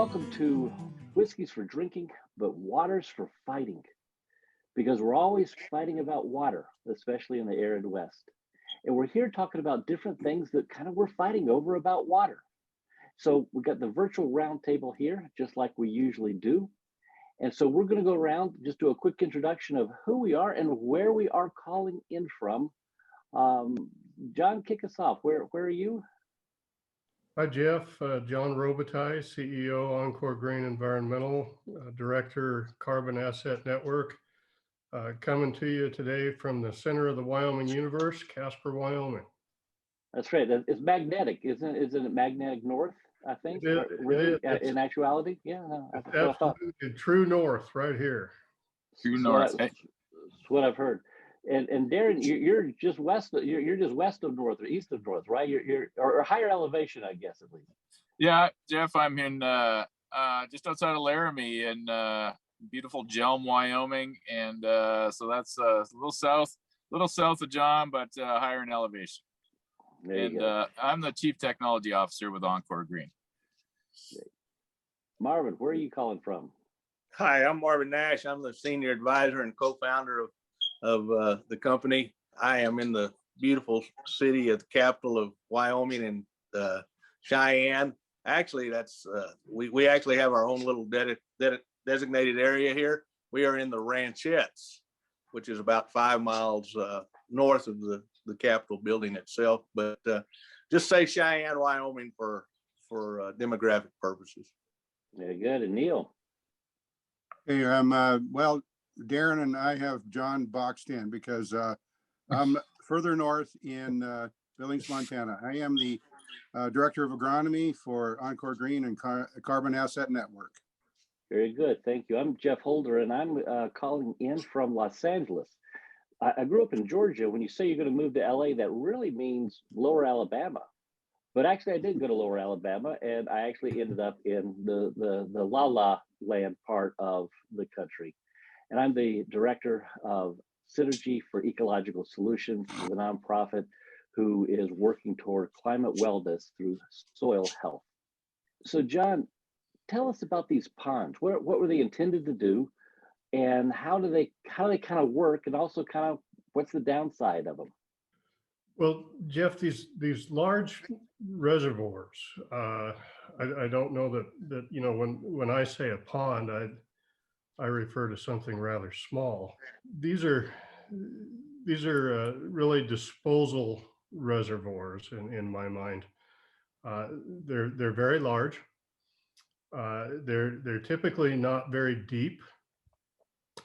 Welcome to Whiskey's for Drinking, but Water's for Fighting, because we're always fighting about water, especially in the arid West. And we're here talking about different things that kind of we're fighting over about water. So we got the virtual roundtable here, just like we usually do. And so we're going to go around, just do a quick introduction of who we are and where we are calling in from. John, kick us off. Where are you? Hi, Jeff. John Robitaille, CEO, Encore Green Environmental, Director, Carbon Asset Network. Coming to you today from the center of the Wyoming universe, Casper, Wyoming. That's right. It's magnetic, isn't it? Magnetic north, I think. Really, in actuality, yeah. No, it's absolutely true north, right here. True north. That's what I've heard. And Darren, you're just west. You're just west of north or east of north, right? Or higher elevation, I guess, at least. Yeah, Jeff. I'm in just outside of Laramie in beautiful Jelm, Wyoming, and so that's a little south of John, but higher in elevation. There you go. I'm the Chief Technology Officer with Encore Green. Marvin, where are you calling from? Hi, I'm Marvin Nash. I'm the senior advisor and co-founder of the company. I am in the beautiful city of the capital of Wyoming in Cheyenne. Actually, that's we actually have our own little designated area here. We are in the Ranchettes, which is about 5 miles north of the Capitol building itself. But just say Cheyenne, Wyoming for demographic purposes. Very good. And Neal? Hey, well, Darren and I have John boxed in because I'm further north in Billings, Montana. I am the Director of Agronomy for Encore Green and Carbon Asset Network. Very good. Thank you. I'm Jeff Holder, and I'm calling in from Los Angeles. I grew up in Georgia. When you say you're going to move to LA, that really means Lower Alabama. But actually, I did go to Lower Alabama, and I actually ended up in the La La Land part of the country. And I'm the director of Synergy for Ecological Solutions, the nonprofit who is working toward climate wellness through soil health. So, John, tell us about these ponds. What were they intended to do, and how do they kind of work, and also kind of what's the downside of them? Well, Jeff, these large reservoirs. I don't know that when I say a pond, I refer to something rather small. These are really disposal reservoirs in my mind. They're very large. They're typically not very deep,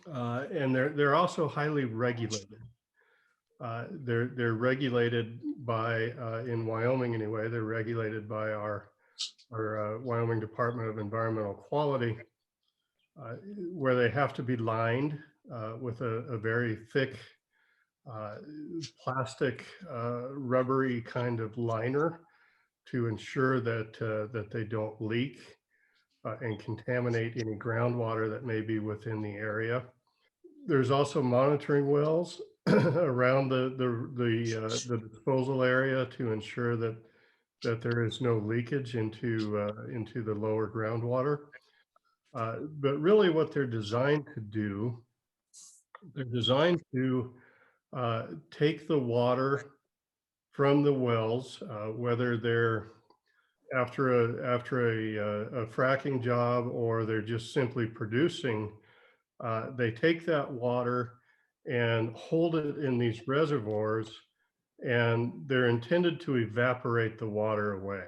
and they're also highly regulated. They're regulated by in Wyoming anyway. They're regulated by our Wyoming Department of Environmental Quality. Where they have to be lined with a very thick plastic rubbery kind of liner to ensure that they don't leak and contaminate any groundwater that may be within the area. There's also monitoring wells around the disposal area to ensure that there is no leakage into the lower groundwater. But really what they're designed to do, they're designed to take the water from the wells, whether they're after a fracking job or they're just simply producing, they take that water and hold it in these reservoirs, and they're intended to evaporate the water away.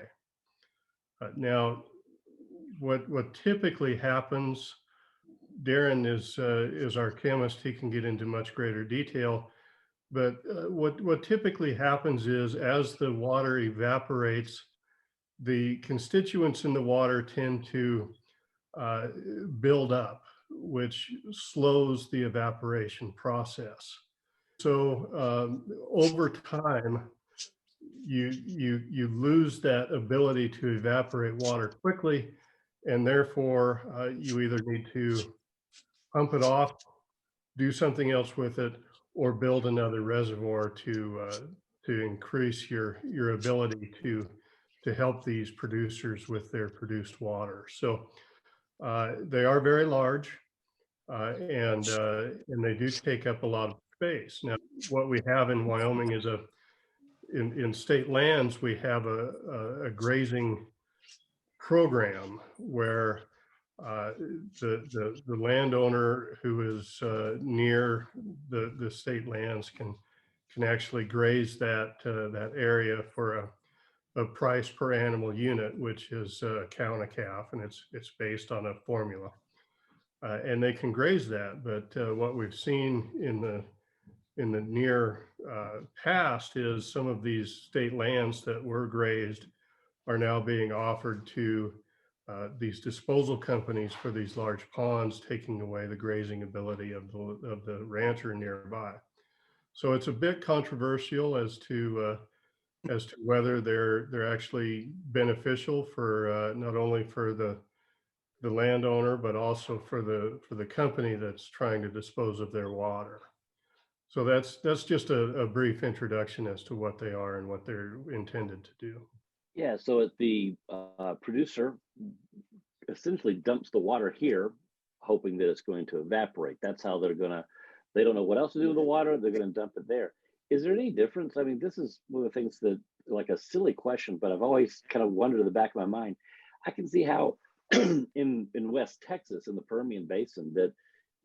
Now, what typically happens, Darren is our chemist, he can get into much greater detail, but what typically happens is as the water evaporates, the constituents in the water tend to build up, which slows the evaporation process. So over time, you lose that ability to evaporate water quickly, and therefore you either need to pump it off, do something else with it, or build another reservoir to increase your ability to to help these producers with their produced water. So they are very large, and they do take up a lot of space. Now, what we have in Wyoming is in state lands, we have a grazing program where the landowner who is near the state lands can actually graze that area for a price per animal unit, which is a cow and a calf, and it's based on a formula, and they can graze that. But what we've seen in the near past is some of these state lands that were grazed are now being offered to these disposal companies for these large ponds, taking away the grazing ability of the rancher nearby. So it's a bit controversial as to whether they're actually beneficial for not only for the landowner, but also for the company that's trying to dispose of their water. So that's just a brief introduction as to what they are and what they're intended to do. Yeah, so the producer essentially dumps the water here, hoping that it's going to evaporate. That's how they don't know what else to do with the water. They're going to dump it there. Is there any difference? I mean, this is one of the things that, like, a silly question, but I've always kind of wondered in the back of my mind. I can see how in West Texas, in the Permian Basin, that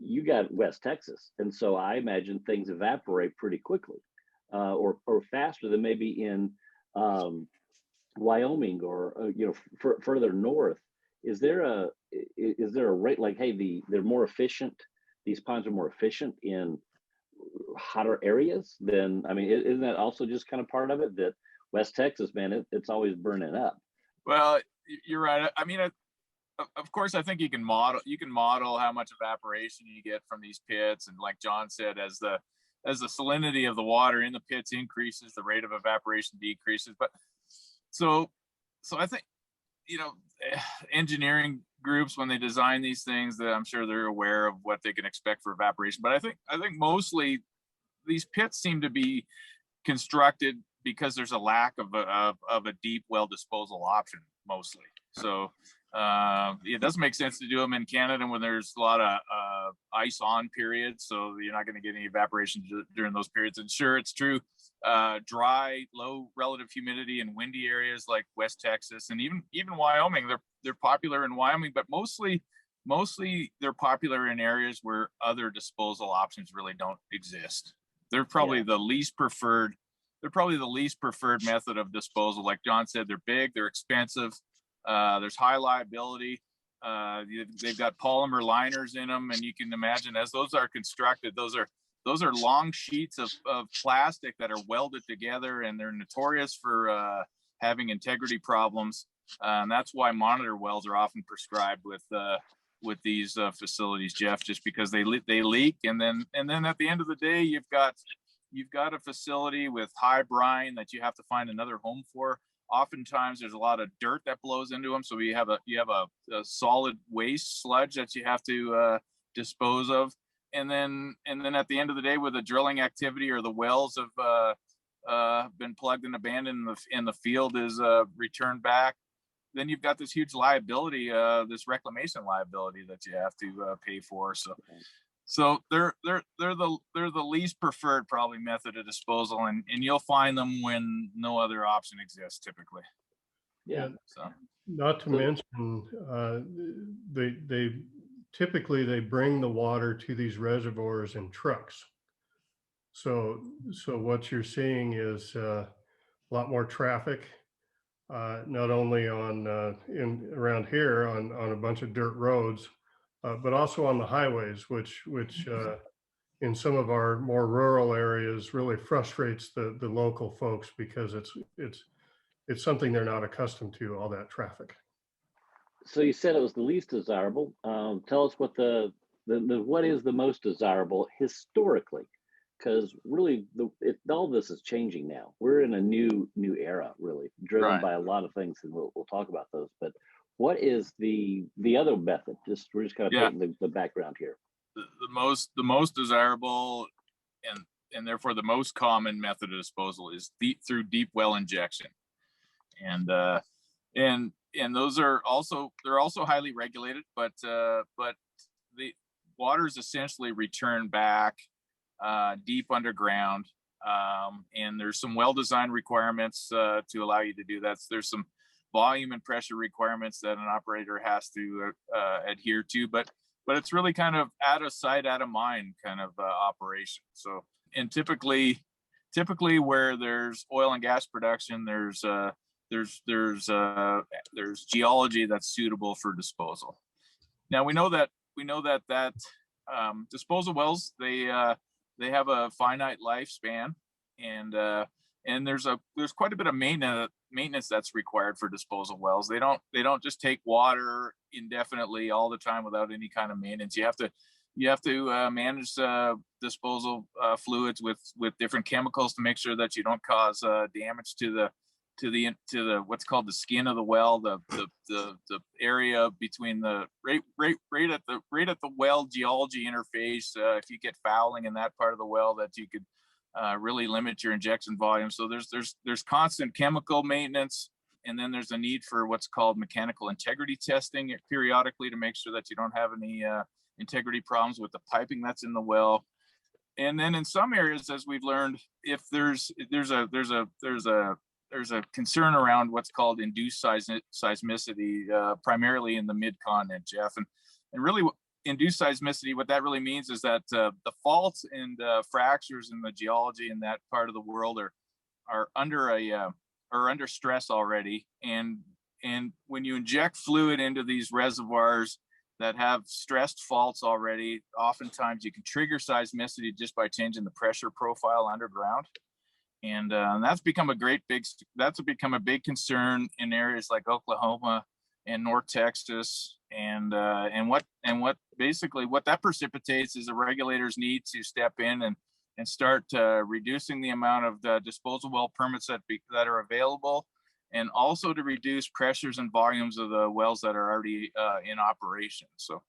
you got West Texas. And so I imagine things evaporate pretty quickly, or faster than maybe in Wyoming or further north. Is there a rate, like, hey, they're more efficient, these ponds are more efficient in hotter areas than, I mean, isn't that also just kind of part of it, that West Texas, man, it's always burning up? Well, you're right. I mean, of course, I think you can model how much evaporation you get from these pits, and like John said, as the salinity of the water in the pits increases, the rate of evaporation decreases. But so I think, engineering groups, when they design these things, that I'm sure they're aware of what they can expect for evaporation. But I think mostly these pits seem to be constructed because there's a lack of a deep well disposal option mostly. So it doesn't make sense to do them in Canada when there's a lot of ice on periods, so you're not going to get any evaporation during those periods. And sure, it's true, dry, low relative humidity and windy areas like West Texas and even Wyoming, they're popular in Wyoming, but mostly they're popular in areas where other disposal options really don't exist. They're probably the least preferred. They're probably the least preferred method of disposal. Like John said, they're big, they're expensive. There's high liability. They've got polymer liners in them, and you can imagine, as those are constructed, those are long sheets of plastic that are welded together, and they're notorious for having integrity problems. And that's why monitor wells are often prescribed with these facilities, Jeff, just because they leak, and then at the end of the day, you've got a facility with high brine that you have to find another home for. Oftentimes there's a lot of dirt that blows into them, so you have a solid waste sludge that you have to dispose of, and then at the end of the day, with the drilling activity or the wells have been plugged and abandoned and the field is returned back, then you've got this huge liability, this reclamation liability that you have to pay for. So they're the least preferred probably method of disposal, and you'll find them when no other option exists typically. Yeah. So not to mention, they typically bring the water to these reservoirs in trucks. So what you're seeing is a lot more traffic, not only on around here on a bunch of dirt roads, but also on the highways, which in some of our more rural areas really frustrates the local folks, because it's something they're not accustomed to, all that traffic. So you said it was the least desirable. Tell us what what is the most desirable historically, because really all this is changing now. We're in a new era, really driven by a lot of things, and we'll talk about those. But what is the other method? We're just kind of painting the background here. The most desirable and therefore the most common method of disposal is through deep well injection. And and those are also, they're also highly regulated, but the water is essentially returned back deep underground. And there's some well-designed requirements to allow you to do that. So there's some volume and pressure requirements that an operator has to adhere to, but it's really kind of out of sight, out of mind kind of operation. So, and typically where there's oil and gas production, there's geology that's suitable for disposal. Now we know that disposal wells, they have a finite lifespan, and there's quite a bit of maintenance that's required for disposal wells. They don't just take water indefinitely all the time without any kind of maintenance. You have to manage disposal fluids with different chemicals to make sure that you don't cause damage to the what's called the skin of the well, the area between the right at the well geology interface. If you get fouling in that part of the well, that you could really limit your injection volume. So there's constant chemical maintenance, and then there's a need for what's called mechanical integrity testing periodically to make sure that you don't have any integrity problems with the piping that's in the well. And then in some areas, as we've learned, if there's a concern around what's called induced seismicity, primarily in the mid-continent, Jeff. And really, induced seismicity, what that really means is that the faults and fractures in the geology in that part of the world are under stress already. And when you inject fluid into these reservoirs that have stressed faults already, oftentimes you can trigger seismicity just by changing the pressure profile underground. And that's become a big concern in areas like Oklahoma and North Texas, and what that precipitates is the regulators need to step in and start reducing the amount of the disposal well permits that are available, and also to reduce pressures and volumes of the wells that are already in operation. So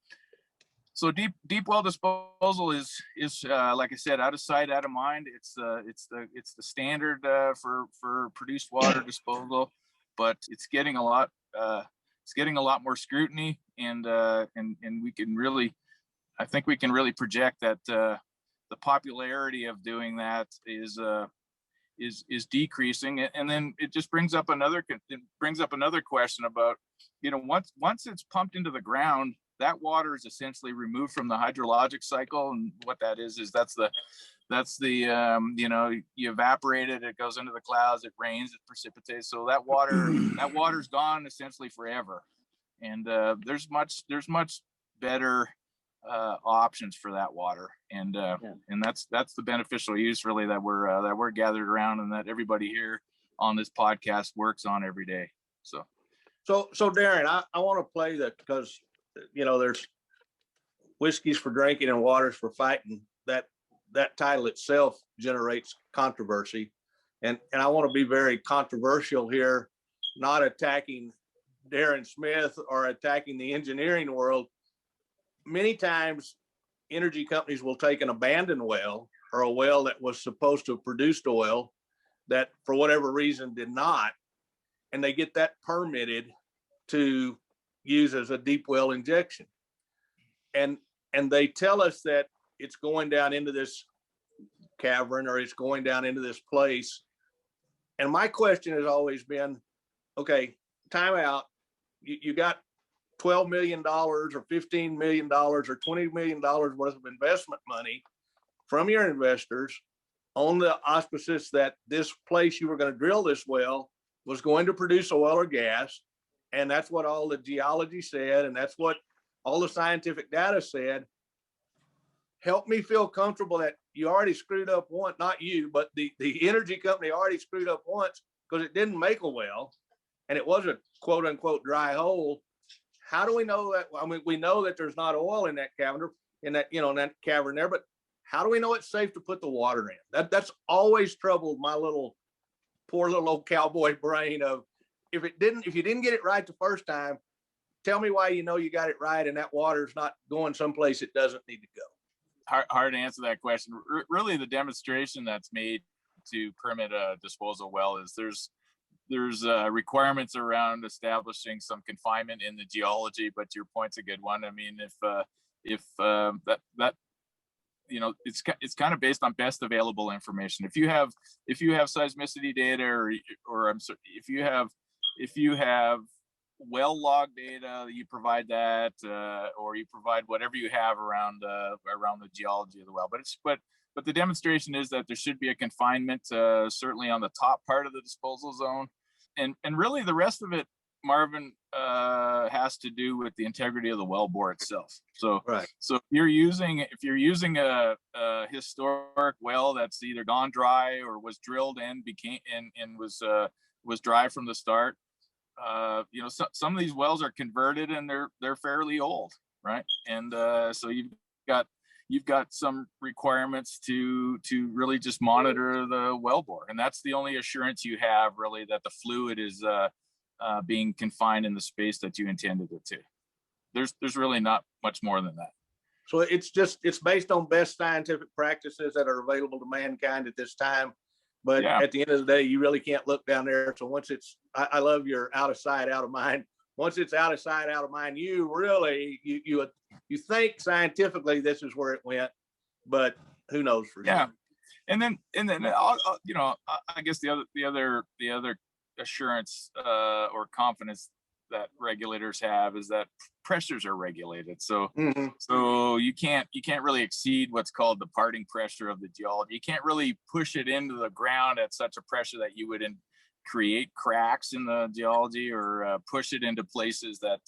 deep well disposal is like I said, out of sight, out of mind. It's the standard for produced water disposal, but it's getting a lot more scrutiny, and we can really, I think we can really project that the popularity of doing that is decreasing. And then it just brings up another question about, once it's pumped into the ground, that water is essentially removed from the hydrologic cycle. And what that is that's the you evaporate it, it goes into the clouds, it rains, it precipitates. So that water's gone essentially forever. And there's much better options for that water. And that's the beneficial use really that we're gathered around, and that everybody here on this podcast works on every day. So Darren, I want to play that, because there's whiskeys for drinking and waters for fighting. That title itself generates controversy, and I want to be very controversial here, not attacking Darren Smith or attacking the engineering world. Many times energy companies will take an abandoned well, or a well that was supposed to have produced oil that for whatever reason did not, and they get that permitted to use as a deep well injection. And they tell us that it's going down into this cavern, or it's going down into this place. And my question has always been, okay, time out. You got $12 million or $15 million or $20 million worth of investment money from your investors on the auspices that this place you were going to drill this well was going to produce oil or gas. And that's what all the geology said, and that's what all the scientific data said. Help me feel comfortable that you already screwed up once, not you, but the energy company already screwed up once, because it didn't make a well, and it was a quote unquote dry hole. How do we know that? I mean, we know that there's not oil in that cavern, in that cavern there, but how do we know it's safe to put the water in? That's always troubled my poor little old cowboy brain of, if you didn't get it right the first time, tell me why you got it right and that water's not going someplace it doesn't need to go. Hard to answer that question. Really, the demonstration that's made to permit a disposal well is there's requirements around establishing some confinement in the geology, but your point's a good one. I mean, if that you know, it's kind of based on best available information. If you have seismicity data, or I'm sorry, if you have well log data, you provide that, or you provide whatever you have around the geology of the well. But the demonstration is that there should be a confinement, certainly on the top part of the disposal zone, and really the rest of it, Marvin, has to do with the integrity of the wellbore itself. So, Right. So if you're using a historic well that's either gone dry or was drilled and was dry from the start, you know, some of these wells are converted and they're fairly old, right? And so you've got some requirements to really just monitor the wellbore, and that's the only assurance you have really that the fluid is being confined in the space that you intended it to. There's really not much more than that. So it's based on best scientific practices that are available to mankind at this time. But Yeah. at the end of the day, you really can't look down there. So once I love your out of sight, out of mind. Once it's out of sight, out of mind, you really, you think scientifically this is where it went, but who knows for Yeah. sure. And then I'll, you know, I guess the other assurance or confidence that regulators have is that pressures are regulated. So so you can't really exceed what's called the parting pressure of the geology. You can't really push it into the ground at such a pressure that you would create cracks in the geology, or push it into places that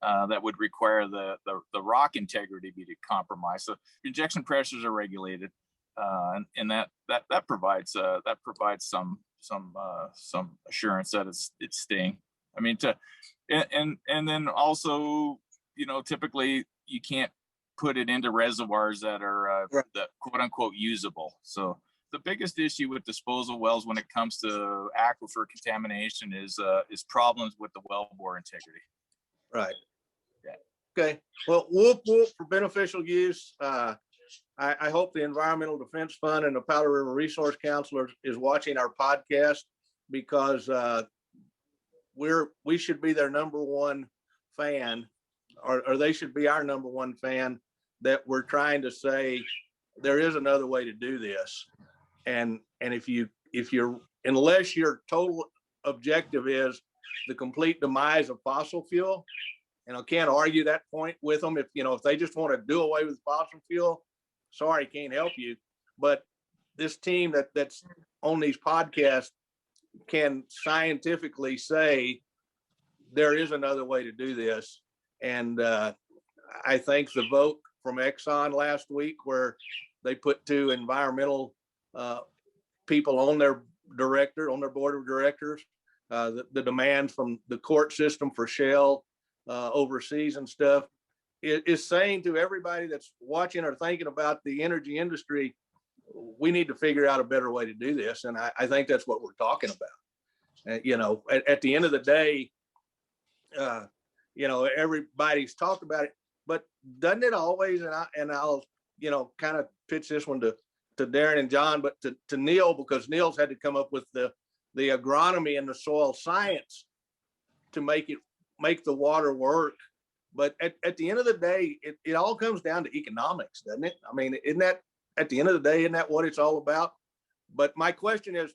that would require the rock integrity to be compromised. So injection pressures are regulated, and that provides some assurance that it's staying. I mean, and then also, you know, typically you can't put it into reservoirs that are the quote unquote usable. So the biggest issue with disposal wells when it comes to aquifer contamination is problems with the wellbore integrity. Right. Yeah. Okay. Well, whoop whoop for beneficial use. I hope the Environmental Defense Fund and the Powder River Resource Council is watching our podcast, because we should be their number one fan, or they should be our number one fan, that we're trying to say there is another way to do this. And if you're unless your total objective is the complete demise of fossil fuel, and I can't argue that point with them. If they just want to do away with fossil fuel, sorry, can't help you. But this team that's on these podcasts can scientifically say there is another way to do this. And I think the vote from Exxon last week, where they put 2 environmental people on their board of directors, the demands from the court system for Shell overseas and stuff, is saying to everybody that's watching or thinking about the energy industry, we need to figure out a better way to do this. And I think that's what we're talking about. At the end of the day, everybody's talked about it, but doesn't it always, and I'll kind of pitch this one to Darren and John, but to Neal, because Neal's had to come up with the agronomy and the soil science to make the water work. But at the end of the day, it all comes down to economics, doesn't it? I mean, at the end of the day, isn't that what it's all about? But my question is,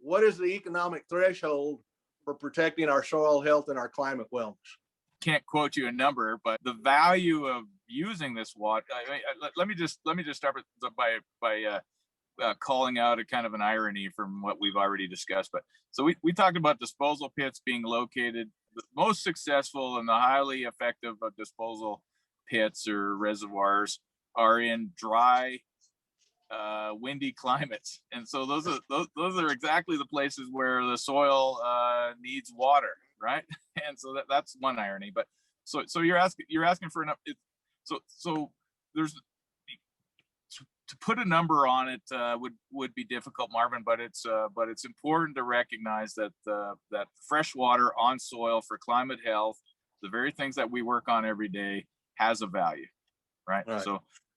what is the economic threshold for protecting our soil health and our climate wellness? Can't quote you a number, but the value of using this water. Let me just start by calling out a kind of an irony from what we've already discussed. But so we talked about disposal pits being located. The most successful and the highly effective disposal pits or reservoirs are in dry, windy climates, and so those are exactly the places where the soil needs water, right? And so that's one irony. But so you're asking for enough. So there's, to put a number on it would be difficult, Marvin. But it's important to recognize that that fresh water on soil for climate health, the very things that we work on every day, has a value, right?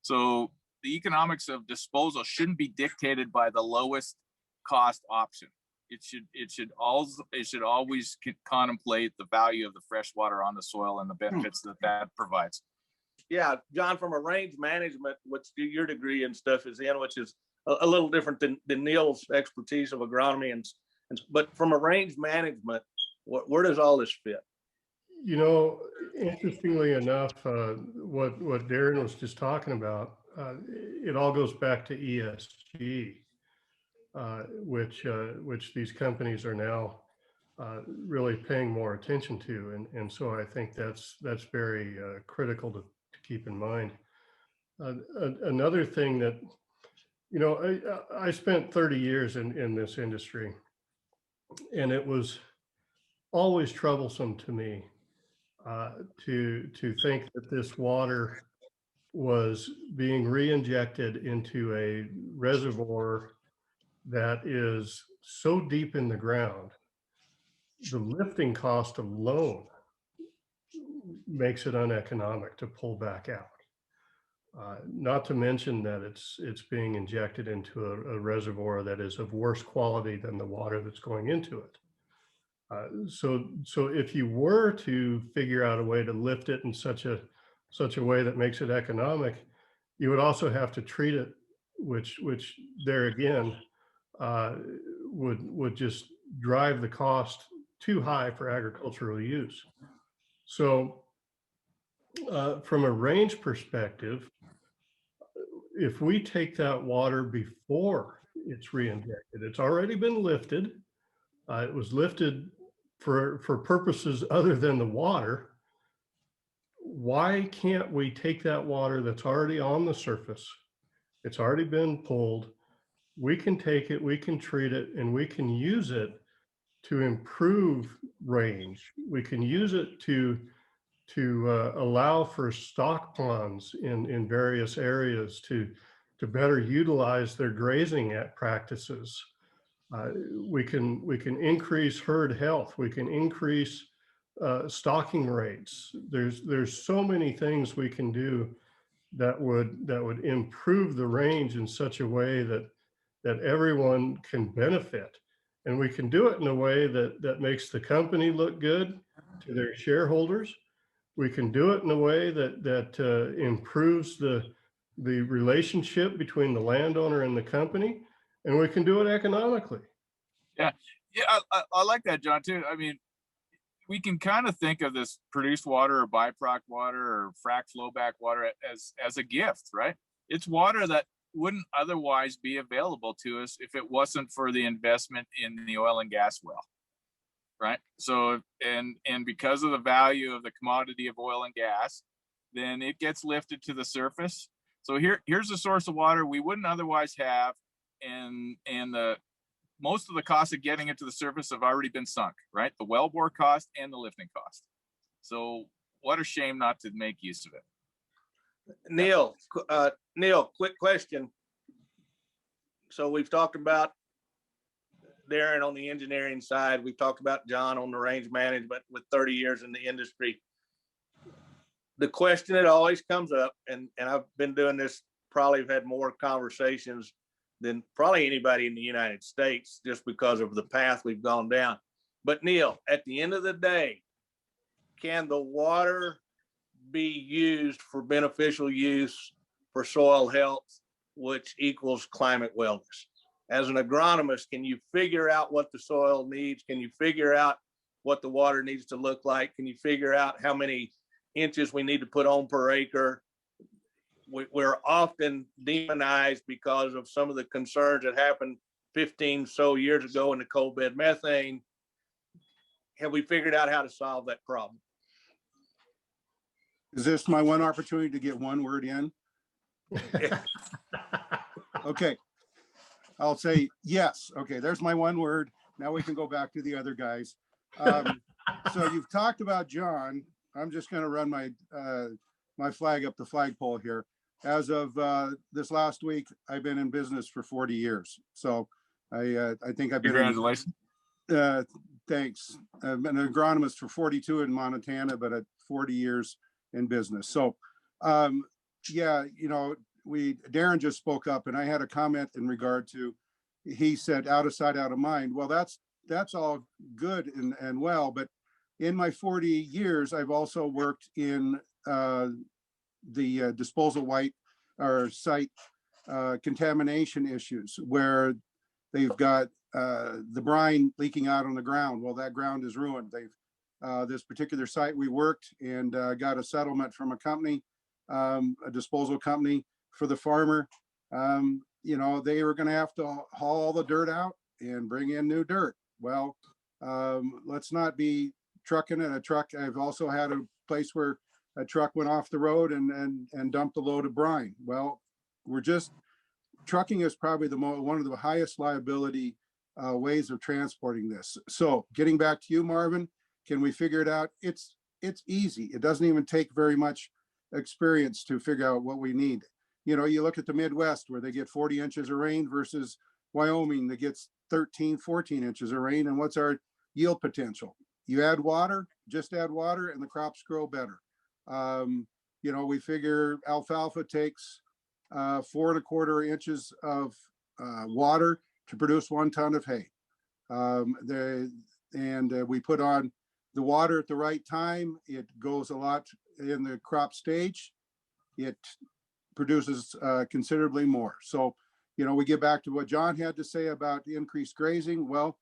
So the economics of disposal shouldn't be dictated by the lowest cost option. it should always contemplate the value of the fresh water on the soil and the benefits that provides. Yeah, John, from a range management, which your degree and stuff is in, which is a little different than Neal's expertise of agronomy, but from a range management, where does all this fit? You know, interestingly enough, what Darren was just talking about, it all goes back to ESG, which these companies are now really paying more attention to, and so I think that's very critical to keep in mind. Another thing that, you know, I spent 30 years in this industry, and it was always troublesome to me to think that this water was being re-injected into a reservoir that is so deep in the ground. The lifting cost alone makes it uneconomic to pull back out. Not to mention that it's being injected into a reservoir that is of worse quality than the water that's going into it. So if you were to figure out a way to lift it in such a way that makes it economic, you would also have to treat it, which there again would just drive the cost too high for agricultural use. So from a range perspective, if we take that water before it's re-injected, it's already been lifted. It was lifted for purposes other than the water. Why can't we take that water that's already on the surface? It's already been pulled. We can take it, we can treat it, and we can use it to improve range. We can use it to allow for stock ponds in various areas to better utilize their grazing practices. We can increase herd health. We can increase stocking rates. There's so many things we can do that would improve the range in such a way that everyone can benefit, and we can do it in a way that makes the company look good to their shareholders. We can do it in a way that improves the relationship between the landowner and the company, and we can do it economically. Yeah, I like that, John, too. I mean, we can kind of think of this produced water or byproduct water or frac flowback water as a gift, right? It's water that wouldn't otherwise be available to us if it wasn't for the investment in the oil and gas well, right? So, and because of the value of the commodity of oil and gas, then it gets lifted to the surface. So here's a source of water we wouldn't otherwise have, and the most of the costs of getting it to the surface have already been sunk, right? The wellbore cost and the lifting cost. So what a shame not to make use of it. Neal, quick question. So we've talked about Darren on the engineering side. We've talked about John on the range management with 30 years in the industry. The question that always comes up, and I've been doing this, probably have had more conversations than probably anybody in the United States, just because of the path we've gone down. But Neal, at the end of the day, can the water be used for beneficial use for soil health, which equals climate wellness? As an agronomist, can you figure out what the soil needs? Can you figure out what the water needs to look like? Can you figure out how many inches we need to put on per acre? We're often demonized because of some of the concerns that happened 15 so years ago in the coal bed methane. Have we figured out how to solve that problem? Is this my one opportunity to get one word in? Okay, I'll say yes. Okay, there's my one word. Now we can go back to the other guys. So you've talked about John. I'm just going to run my flag up the flagpole here. As of this last week, I've been in business for 40 years. So I think I've been. Congratulations. Thanks. I've been an agronomist for 42 in Montana, but at 40 years in business. So yeah, you know, Darren just spoke up, and I had a comment in regard to, he said, out of sight, out of mind. Well, that's all good and well, but in my 40 years, I've also worked in the disposal white or site contamination issues where they've got the brine leaking out on the ground. Well, that ground is ruined. This particular site we worked and got a settlement from a company, a disposal company for the farmer. You know, they were going to have to haul all the dirt out and bring in new dirt. Well, let's not be trucking in a truck. I've also had a place where a truck went off the road and dumped a load of brine. Well, trucking is probably one of the highest liability ways of transporting this. So getting back to you, Marvin, can we figure it out? It's easy. It doesn't even take very much experience to figure out what we need. You know, you look at the Midwest where they get 40 inches of rain versus Wyoming that gets 13, 14 inches of rain. And what's our yield potential? You add water, just add water and the crops grow better. You know, we figure alfalfa takes 4¼ inches of water to produce 1 ton of hay. We put on the water at the right time. It goes a lot in the crop stage. It produces considerably more. So, you know, we get back to what John had to say about the increased grazing. Well,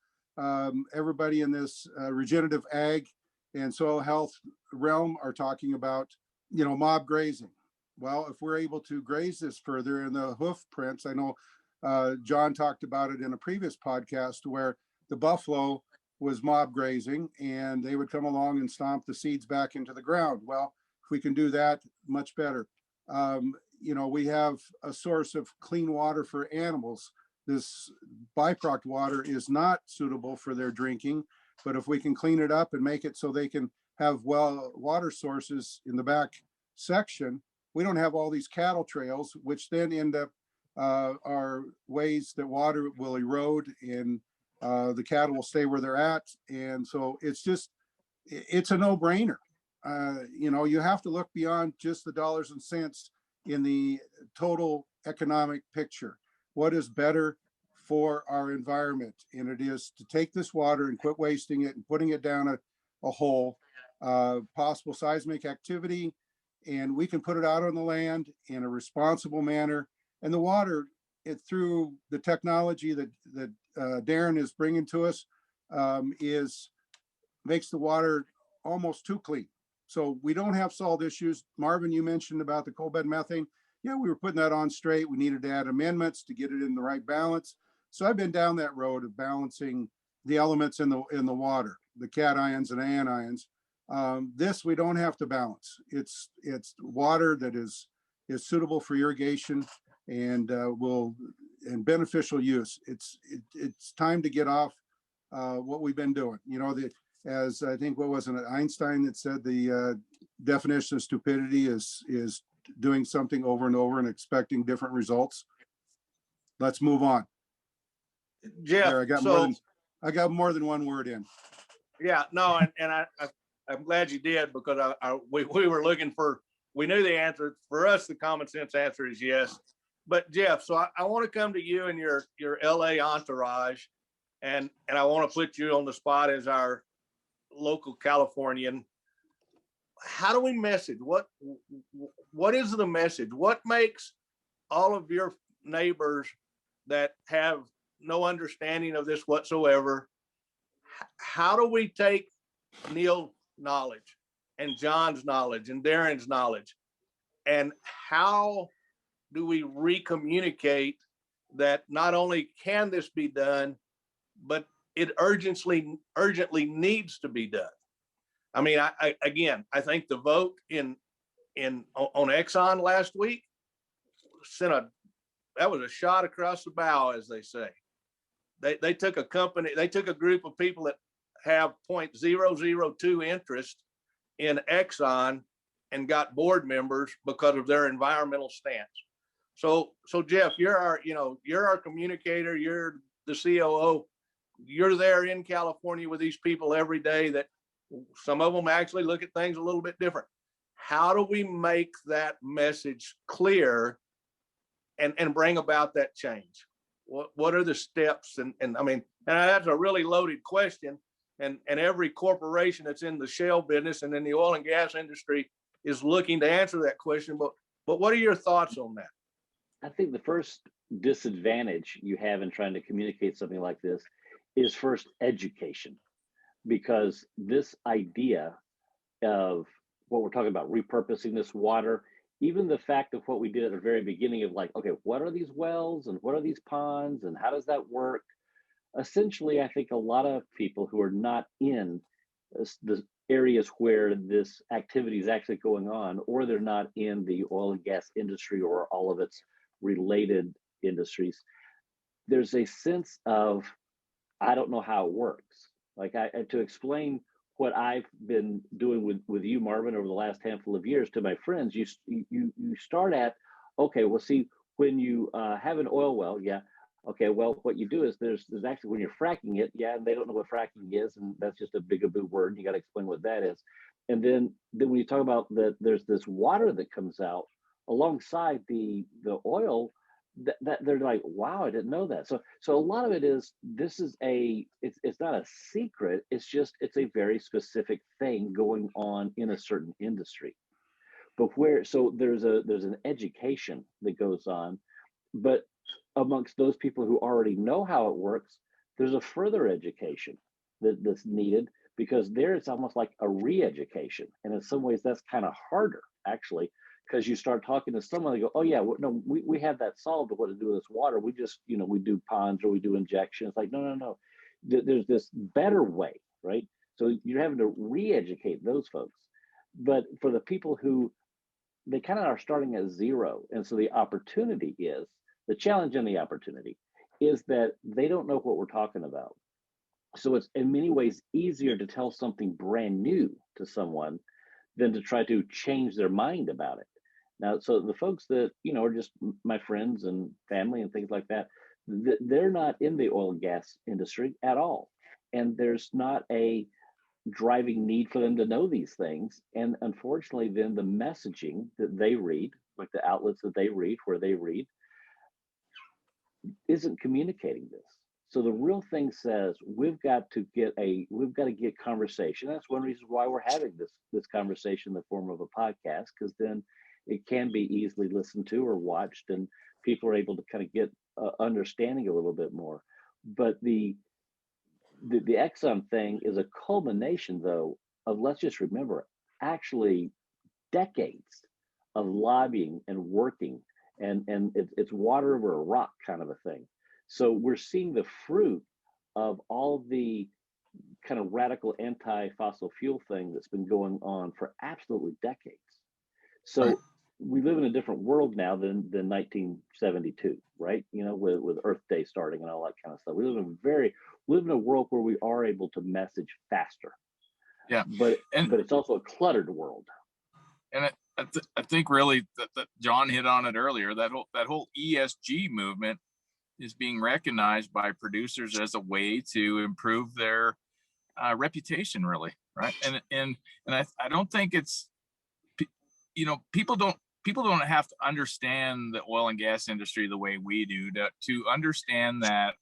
everybody in this regenerative ag and soil health realm are talking about, you know, mob grazing. Well, if we're able to graze this further in the hoof prints, I know John talked about it in a previous podcast where the buffalo was mob grazing and they would come along and stomp the seeds back into the ground. Well, if we can do that, much better. You know, we have a source of clean water for animals. This byproduct water is not suitable for their drinking, but if we can clean it up and make it so they can have water sources in the back section, we don't have all these cattle trails, which then end up are ways that water will erode and the cattle will stay where they're at. And so it's a no-brainer. You know, you have to look beyond just the dollars and cents in the total economic picture. What is better for our environment? And it is to take this water and quit wasting it and putting it down a hole, possible seismic activity, and we can put it out on the land in a responsible manner. And the water, through the technology that Darren is bringing to us, makes the water almost too clean. So we don't have salt issues. Marvin, you mentioned about the coal bed methane. Yeah, we were putting that on straight. We needed to add amendments to get it in the right balance. So I've been down that road of balancing the elements in the water, the cations and anions. This we don't have to balance. It's water that is suitable for irrigation and beneficial use. It's time to get off what we've been doing. You know, as I think, what was it, Einstein that said the definition of stupidity is doing something over and over and expecting different results. Let's move on. Jeff, there, I got more than one word in. Yeah, no, and I'm glad you did, because we were looking for, we knew the answer. For us, the common sense answer is yes. But Jeff, so I want to come to you and your LA entourage, and I want to put you on the spot as our local Californian. How do we message? What is the message? What makes all of your neighbors that have no understanding of this whatsoever? How do we take Neal's knowledge and John's knowledge and Darren's knowledge, and how do we recommunicate that not only can this be done, but it urgently needs to be done? I mean, I think the vote on Exxon last week that was a shot across the bow, as they say. They took a group of people that have 0.002 interest in Exxon and got board members because of their environmental stance. So Jeff, you're our communicator, you're the COO, you're there in California with these people every day that some of them actually look at things a little bit different. How do we make that message clear and bring about that change? what are the steps? And I mean, and that's a really loaded question. And every corporation that's in the shale business and in the oil and gas industry is looking to answer that question. But what are your thoughts on that? I think the first disadvantage you have in trying to communicate something like this is first education, because this idea of what we're talking about, repurposing this water, even the fact of what we did at the very beginning of like, okay, what are these wells and what are these ponds and how does that work? Essentially, I think a lot of people who are not in the areas where this activity is actually going on, or they're not in the oil and gas industry or all of its related industries, there's a sense of, I don't know how it works. Like to explain what I've been doing with you, Marvin, over the last handful of years to my friends, you start at, okay, well, see, when you have an oil well, yeah, okay, well, what you do is there's actually, when you're fracking it, yeah, and they don't know what fracking is, and that's just a bigaboo word, and you got to explain what that is. And then when you talk about that, there's this water that comes out alongside the oil, that they're like, wow, I didn't know that. So a lot of it is, this is it's not a secret, it's just, it's a very specific thing going on in a certain industry. But so there's an education that goes on, but amongst those people who already know how it works, there's a further education that's needed, because there it's almost like a re-education. And in some ways that's kind of harder, actually, because you start talking to someone, they go, oh yeah, no, we have that solved, but what to do with this water? We just, we do ponds or we do injections. Like, no. There's this better way, right? So you're having to re-educate those folks. But for the people who, they kind of are starting at zero. And so the challenge and the opportunity is that they don't know what we're talking about. So it's in many ways easier to tell something brand new to someone than to try to change their mind about it. Now, so the folks that, are just my friends and family and things like that, they're not in the oil and gas industry at all. And there's not a driving need for them to know these things. And unfortunately, then the messaging that they read, like the outlets that they read, where they read, isn't communicating this. So the real thing says we've got to get conversation. That's one reason why we're having this conversation in the form of a podcast, because then it can be easily listened to or watched, and people are able to kind of get understanding a little bit more. But the Exxon thing is a culmination, though, of, let's just remember, actually decades of lobbying and working, and it's water over a rock kind of a thing. So we're seeing the fruit of all the kind of radical anti-fossil fuel thing that's been going on for absolutely decades. So we live in a different world now than 1972, right? With Earth Day starting and all that kind of stuff. We live in a world where we are able to message faster. Yeah, but it's also a cluttered world. And I think really that John hit on it earlier. That whole ESG movement is being recognized by producers as a way to improve their reputation, really, right? And I don't think it's, people don't have to understand the oil and gas industry the way we do to understand that.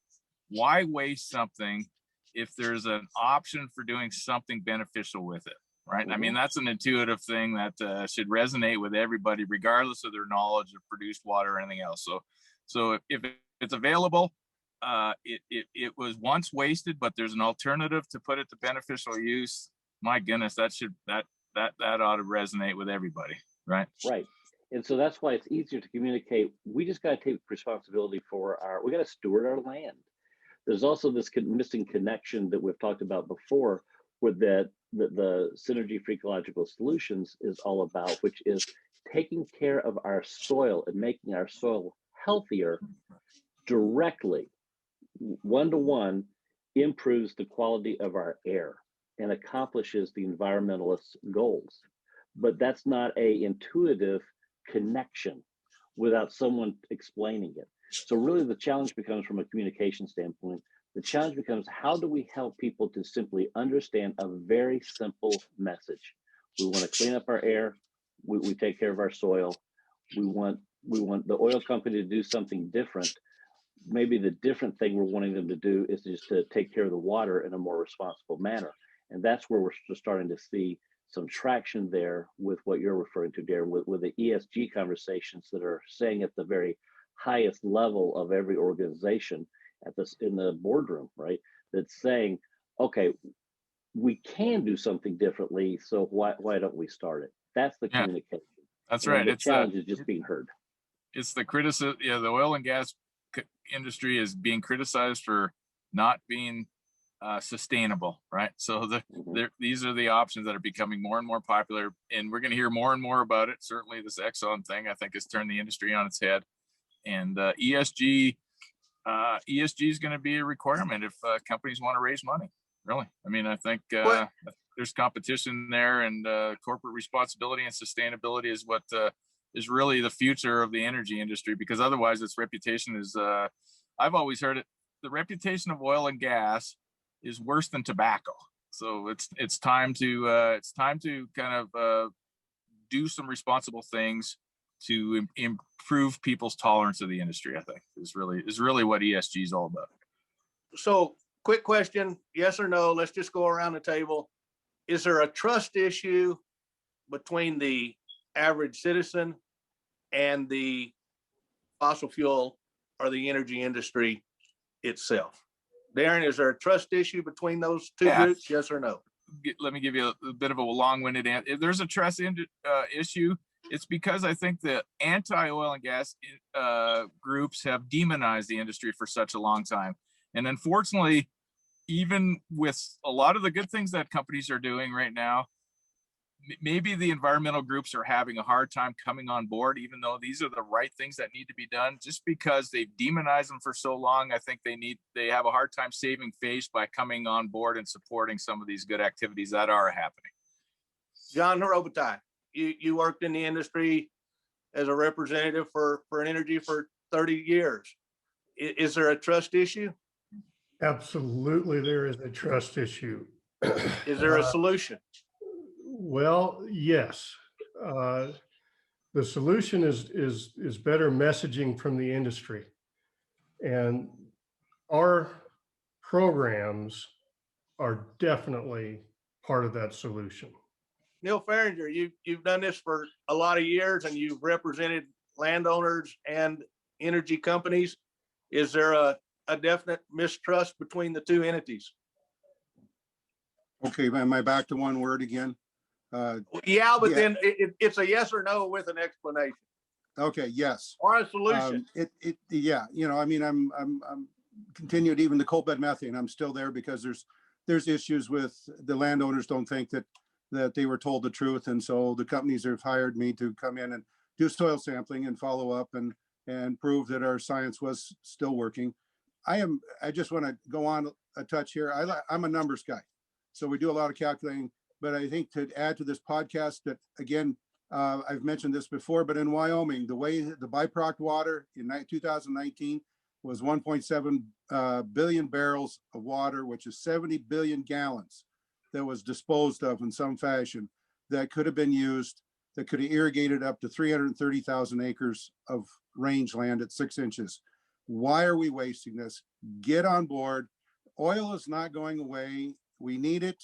Why waste something if there's an option for doing something beneficial with it, right? Mm-hmm. I mean, that's an intuitive thing that should resonate with everybody, regardless of their knowledge of produced water or anything else. So if it's available, it was once wasted, but there's an alternative to put it to beneficial use. My goodness, that ought to resonate with everybody, right? Right. And so that's why it's easier to communicate. We just got to take responsibility for we got to steward our land. There's also this missing connection that we've talked about before, with the synergy for ecological solutions is all about, which is taking care of our soil and making our soil healthier directly, one-to-one, improves the quality of our air and accomplishes the environmentalist goals. But that's not a intuitive connection without someone explaining it. So really the challenge becomes, from a communication standpoint, the challenge becomes, how do we help people to simply understand a very simple message? We want to clean up our air. We take care of our soil. We want the oil company to do something different. maybe the different thing we're wanting them to do is just to take care of the water in a more responsible manner. And that's where we're starting to see some traction there with what you're referring to, Darren, with the ESG conversations that are saying at the very highest level of every organization at this in the boardroom, right? That's saying, okay, we can do something differently, so why don't we start it? That's the communication. That's and right. The challenge is just being heard. It's the criticism. Yeah, the oil and gas industry is being criticized for not being sustainable, right? So these are the options that are becoming more and more popular, and we're going to hear more and more about it. Certainly, this Exxon thing, I think, has turned the industry on its head, and ESG is going to be a requirement if companies want to raise money. Really, I mean, I think there's competition there, and corporate responsibility and sustainability is what is really the future of the energy industry. Because otherwise, its reputation is. I've always heard it. The reputation of oil and gas is worse than tobacco. So it's time to kind of do some responsible things to improve people's tolerance of the industry. I think is really what ESG is all about. So, quick question, yes or no? Let's just go around the table. Is there a trust issue between the average citizen and the fossil fuel or the energy industry itself? Darren, is there a trust issue between those two groups? Yes or no? Let me give you a bit of a long-winded answer. If there's a trust issue, it's because I think the anti-oil and gas groups have demonized the industry for such a long time. And unfortunately, even with a lot of the good things that companies are doing right now, maybe the environmental groups are having a hard time coming on board, even though these are the right things that need to be done. Just because they've demonized them for so long, I think they have a hard time saving face by coming on board and supporting some of these good activities that are happening. John Robitaille, you worked in the industry as a representative for energy for 30 years. Is there a trust issue? Absolutely, there is a trust issue. Is there a solution? Well, yes. The solution is better messaging from the industry, and our programs are definitely part of that solution. Neal Fehringer, you've done this for a lot of years, and you've represented landowners and energy companies. Is there a definite mistrust between the two entities? Okay, am I back to one word again? Yeah, but then it's a yes or no with an explanation. Okay, yes. Or a solution. Yeah, you know, I mean, I'm continued even the coal bed methane. I'm still there because there's issues with the landowners don't think that they were told the truth, and so the companies have hired me to come in and do soil sampling and follow up and prove that our science was still working. I just want to go on a touch here. I'm a numbers guy, so we do a lot of calculating. But I think to add to this podcast that, again, I've mentioned this before, but in Wyoming, the way the byproduct water in 2019 was 1.7 billion barrels of water, which is 70 billion gallons that was disposed of in some fashion that could have been used, that could have irrigated up to 330,000 acres of rangeland at 6 inches. Why are we wasting this? Get on board. Oil is not going away. We need it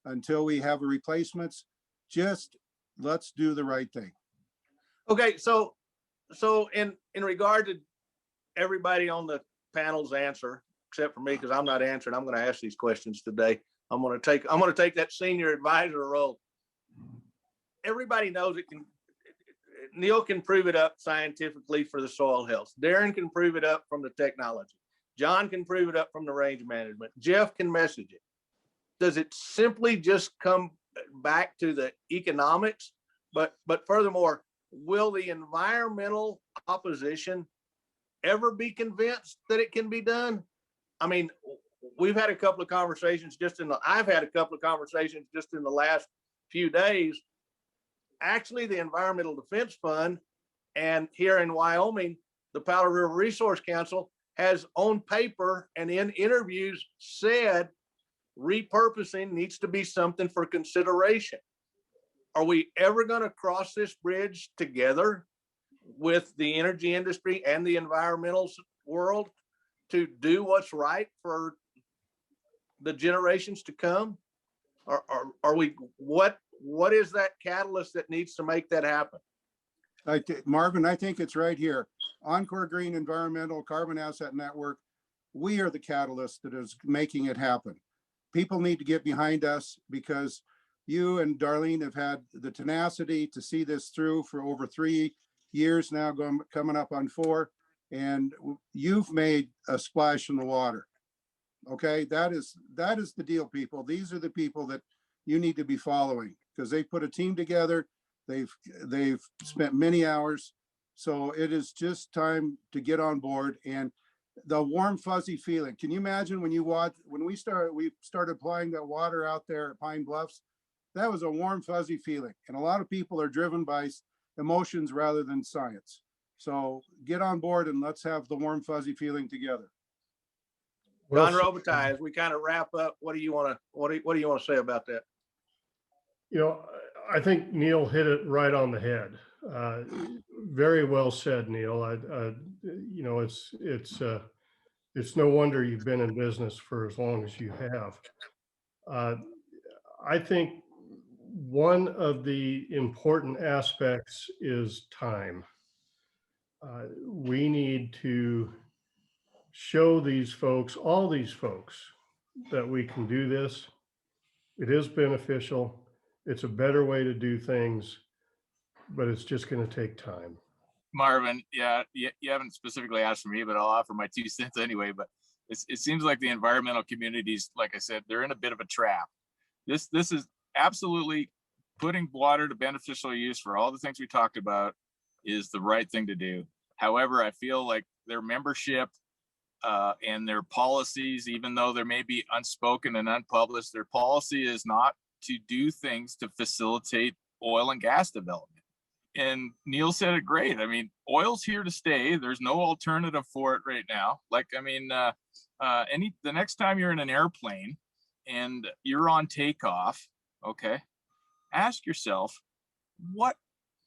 until we have a replacements. Just let's do the right thing. Okay, so in regard to everybody on the panel's answer, except for me, because I'm not answering, I'm going to ask these questions today. I'm going to take that senior advisor role. Everybody knows it can. Neal can prove it up scientifically for the soil health. Darren can prove it up from the technology. John can prove it up from the range management. Jeff can message it. Does it simply just come back to the economics? But furthermore, will the environmental opposition ever be convinced that it can be done? I mean, we've had a couple of conversations I've had a couple of conversations just in the last few days. Actually, the Environmental Defense Fund and here in Wyoming, the Powder River Resource Council has on paper and in interviews said repurposing needs to be something for consideration. Are we ever going to cross this bridge together with the energy industry and the environmental world? to do what's right for the generations to come? Or are we, what is that catalyst that needs to make that happen? Marvin, I think it's right here. Encore Green Environmental Carbon Asset Network, we are the catalyst that is making it happen. People need to get behind us because you and Darlene have had the tenacity to see this through for over 3 years now, coming up on 4, and you've made a splash in the water. Okay, that is the deal, people. These are the people that you need to be following because they put a team together. They've spent many hours. So it is just time to get on board. And the warm, fuzzy feeling. Can you imagine when we started applying that water out there at Pine Bluffs? That was a warm, fuzzy feeling. And a lot of people are driven by emotions rather than science. So get on board and let's have the warm, fuzzy feeling together. John Robitaille, as we kind of wrap up, what do you want to say about that? You know, I think Neal hit it right on the head. Very well said, Neal. You know, it's no wonder you've been in business for as long as you have. I think one of the important aspects is time. We need to show these folks, all these folks, that we can do this. It is beneficial. It's a better way to do things, but it's just going to take time. Marvin, yeah, you haven't specifically asked for me, but I'll offer my 2 cents anyway. But it seems like the environmental communities, like I said, they're in a bit of a trap. This is absolutely putting water to beneficial use for all the things we talked about is the right thing to do. However, I feel like their membership and their policies, even though there may be unspoken and unpublished, their policy is not to do things to facilitate oil and gas development. And Neal said it great. I mean, oil's here to stay. There's no alternative for it right now. Like, I mean, the next time you're in an airplane and you're on takeoff, okay, ask yourself, what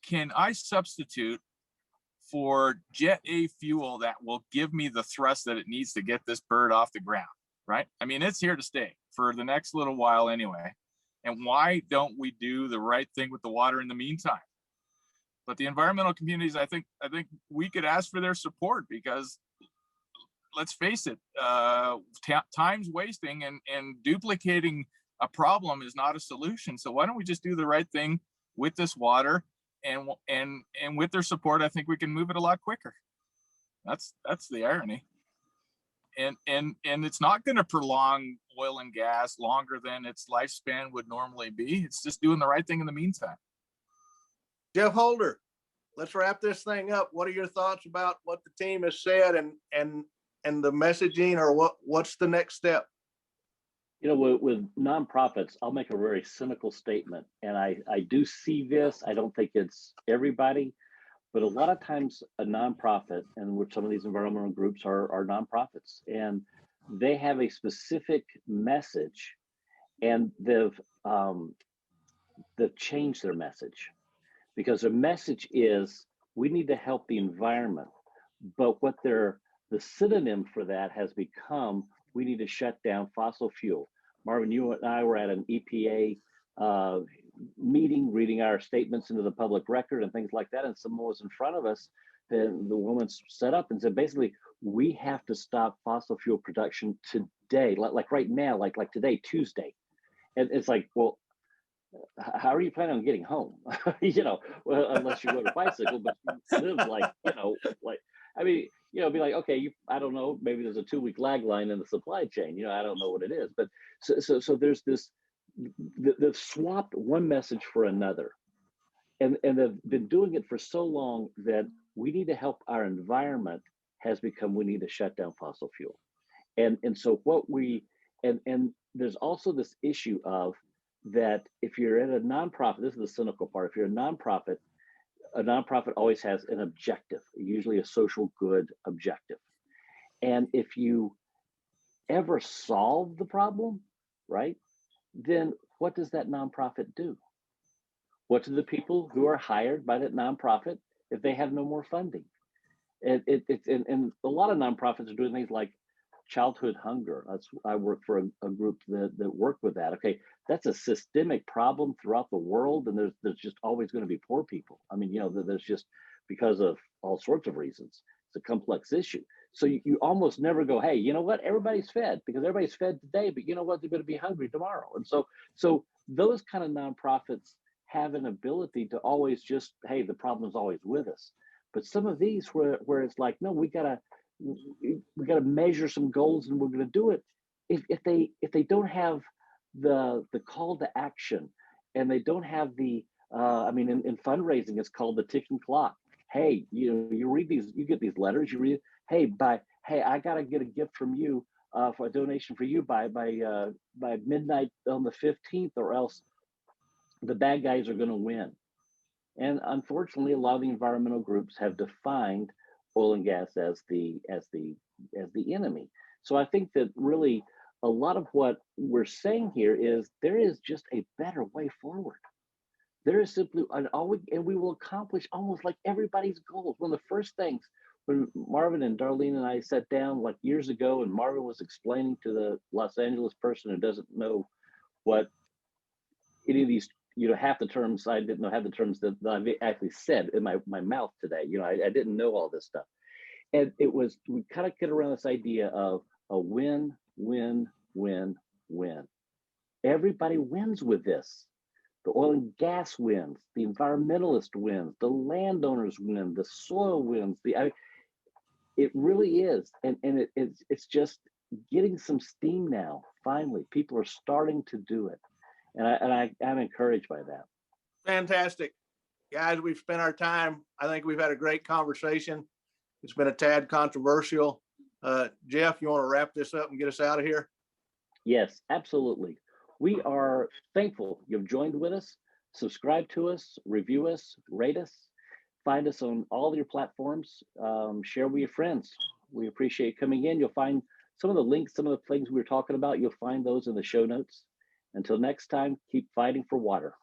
can I substitute for Jet A fuel that will give me the thrust that it needs to get this bird off the ground, right? I mean, it's here to stay for the next little while anyway. And why don't we do the right thing with the water in the meantime? But the environmental communities, I think we could ask for their support because let's face it, time's wasting and duplicating a problem is not a solution. So why don't we just do the right thing with this water, and with their support, I think we can move it a lot quicker. That's the irony. And it's not going to prolong oil and gas longer than its lifespan would normally be. It's just doing the right thing in the meantime. Jeff Holder, let's wrap this thing up. What are your thoughts about what the team has said and the messaging, or what's the next step? You know, with nonprofits, I'll make a very cynical statement, and I do see this. I don't think it's everybody, but a lot of times a nonprofit, and which some of these environmental groups are nonprofits, and they have a specific message, and they've changed their message because their message is we need to help the environment, but what the synonym for that has become we need to shut down fossil fuel. Marvin, you and I were at an EPA meeting, reading our statements into the public record and things like that. And someone was in front of us, and the woman stood up and said, basically, we have to stop fossil fuel production today, like right now, like today, Tuesday. And it's like, well, how are you planning on getting home? You know, well, unless you rode a bicycle, but you live like, you know, like, I mean, you know, be like, okay, I don't know, maybe there's a 2-week lag line in the supply chain. You know, I don't know what it is, but so there's this, they've swapped one message for another, and they've been doing it for so long that we need to help our environment has become we need to shut down fossil fuel, and so what we and there's also this issue of that if you're at a nonprofit, this is the cynical part. If you're a nonprofit always has an objective, usually a social good objective. And if you ever solve the problem, right, then what does that nonprofit do? What do the people who are hired by that nonprofit if they have no more funding? And a lot of nonprofits are doing things like childhood hunger. I work for a group that work with that. Okay, that's a systemic problem throughout the world, and there's just always going to be poor people. I mean, there's just because of all sorts of reasons. It's a complex issue. So you almost never go, hey, you know what? Everybody's fed because everybody's fed today, but you know what? They're going to be hungry tomorrow. And so those kind of nonprofits have an ability to always just, hey, the problem is always with us. But some of these where it's like, no, we gotta measure some goals and we're gonna do it. If they don't have the call to action and they don't have the I mean in fundraising it's called the ticking clock. Hey, you read these, you get these letters, you read, hey, I gotta get a gift from you for a donation for you by midnight on the 15th, or else the bad guys are going to win. And unfortunately, a lot of the environmental groups have defined oil and gas as the enemy. So I think that really a lot of what we're saying here is there is just a better way forward. There is simply and we will accomplish almost like everybody's goals. One of the first things when Marvin and Darlene and I sat down like years ago, and Marvin was explaining to the Los Angeles person who doesn't know what any of these, half the terms I didn't know, half the terms that I actually said in my mouth today. I didn't know all this stuff. And we kind of get around this idea of a win, win, win, win. Everybody wins with this. The oil and gas wins, the environmentalist wins, the landowners win, the soil wins. It really is. And it's just getting some steam now. Finally, people are starting to do it. And I'm encouraged by that. Fantastic. Guys, we've spent our time. I think we've had a great conversation. It's been a tad controversial. Jeff, you want to wrap this up and get us out of here? Yes, absolutely. We are thankful you've joined with us. Subscribe to us, review us, rate us, find us on all your platforms, share with your friends. We appreciate coming in. You'll find some of the links, some of the things we were talking about, you'll find those in the show notes. Until next time, keep fighting for water.